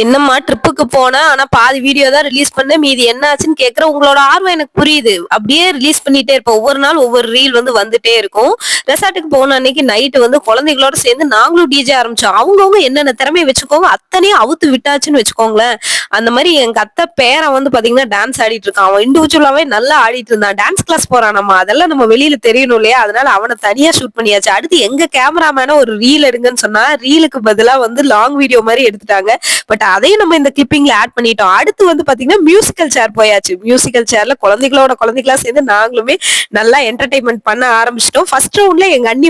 என்னம்மா ட்ரிப்புக்கு போனேன். ஆனா பாதி வீடியோ தான் ரிலீஸ் பண்ணேன். மீதி என்ன ஆச்சுன்னு கேட்கிறேன். உங்களோட ஆர்வம் எனக்கு புரியுது. அப்படியே ரிலீஸ் பண்ணிட்டே இருப்பேன். ஒவ்வொரு நாள் ஒவ்வொரு ரீல் வந்துட்டே இருக்கும். ரெசார்ட்டுக்கு போன அன்னைக்கு நைட் குழந்தைகளோட சேர்ந்து நாங்களும் டிஜே ஆரம்பிச்சோம். அவங்கவங்க என்னென்ன திறமைய வச்சுக்கோங்க, அத்தனையும் அவுத்து விட்டாச்சுன்னு வச்சுக்கோங்களேன். அந்த மாரி எங்க அத்தை பேரன் பாத்தீங்கன்னா டான்ஸ் ஆடிட்டு இருக்கான். அவன் இண்டிவிஜுவலாவே நல்லா ஆடிட்டு இருந்தான். டான்ஸ் கிளாஸ் போறான் நம்ம. அதெல்லாம் நம்ம வெளியில தெரியணும் இல்லையா? அதனால அவன தனியா ஷூட் பண்ணியாச்சு. அடுத்து எங்க கேமராமேன ஒரு ரீல் எடுங்கன்னு சொன்னா, ரீலுக்கு பதிலா லாங் வீடியோ மாரி எடுத்துட்டாங்க. பட் அதையும் நம்ம இந்த கிளிப்பிங்ல ஆட் பண்ணிட்டோம். அடுத்து பாத்தீங்கன்னா மியூசிக்கல் சேர் போயாச்சு. மியூசிக்கல் சேர்ல குழந்தைகளா சேர்ந்து நாங்களுமே நல்லா என்டர்டைன்மெண்ட் பண்ண ஆரம்பிச்சிட்டோம். ஃபர்ஸ்ட் ரவுண்ட்ல எங்க அண்ணி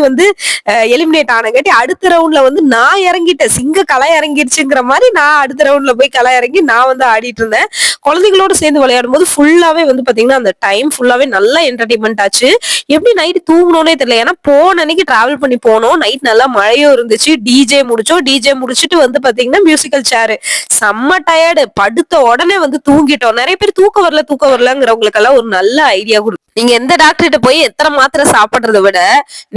எலிமினேட் ஆனங்காட்டி அடுத்த ரவுண்ட்ல நான் இறங்கிட்டேன். சிங்க களை இறங்கிடுச்சுங்கிற மாதிரி நான் அடுத்த ரவுண்ட்ல போய் களை இறங்கி நான் ஆடிட்டு இருந்தேன். குழந்தைகளோட சேர்ந்து விளையாடும் போது ஃபுல்லாவே பாத்தீங்கன்னா அந்த டைம் ஃபுல்லாவே நல்லா என்டர்டைன்மெண்ட் ஆச்சு. எப்படி நைட் தூங்கணும்னே தெரியல. ஏன்னா போன அன்னைக்கு டிராவல் பண்ணி போனோம். நைட் நல்லா மழையும் இருந்துச்சு. டிஜே முடிச்சோம். டிஜே முடிச்சிட்டு பாத்தீங்கன்னா மியூசிக்கல் சேர் செம்ம டயர்டு. படுத்த உடனே தூங்கிட்டோம். நிறைய பேர் தூக்கம் வரலங்கிறவங்களுக்கு எல்லாம் ஒரு நல்ல ஐடியா கொடுக்கும். நீங்க எந்த டாக்டர்கிட்ட போய் எத்தனை மாத்திரை சாப்பிடுறத விட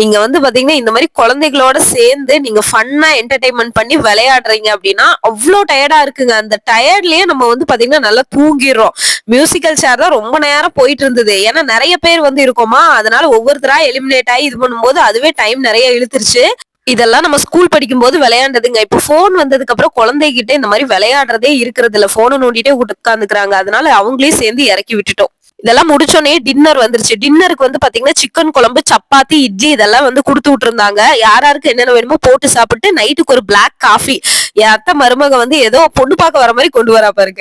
நீங்க பாத்தீங்கன்னா இந்த மாதிரி குழந்தைகளோட சேர்ந்து நீங்க ஃபன்னா என்டர்டைன்மெண்ட் பண்ணி விளையாடுறீங்க அப்படின்னா அவ்வளோ டயர்டா இருக்குங்க. அந்த டயர்ட்லயே நம்ம பாத்தீங்கன்னா நல்லா தூங்கிடுறோம். மியூசிக்கல் சேர் தான் ரொம்ப நேரம் போயிட்டு இருந்தது. ஏன்னா நிறைய பேர் இருக்கோமா, அதனால ஒவ்வொருத்தரா எலிமினேட் ஆகி இது பண்ணும்போது அதுவே டைம் நிறைய இழுத்துருச்சு. இதெல்லாம் நம்ம ஸ்கூல் படிக்கும் போது விளையாண்டதுங்க. இப்ப போன் வந்ததுக்கு அப்புறம் குழந்தைகிட்ட இந்த மாதிரி விளையாடுறதே இருக்கிறது இல்ல. போனை நோண்டிட்டே உட்காந்துக்கிறாங்க. அதனால அவங்களையும் சேர்ந்து இறக்கி விட்டுட்டோம். இதெல்லாம் முடிச்சோடனே டின்னர் வந்துருச்சு. டின்னருக்கு பாத்தீங்கன்னா சிக்கன் குழம்பு, சப்பாத்தி, இட்லி இதெல்லாம் கொடுத்து விட்டுருந்தாங்க. யாராருக்கு என்னென்ன வேணுமோ போட்டு சாப்பிட்டு நைட்டுக்கு ஒரு பிளாக் காஃபி. என் அத்தை மருமக ஏதோ பொண்ணு பார்க்க வர மாதிரி கொண்டு வரா பாருங்க.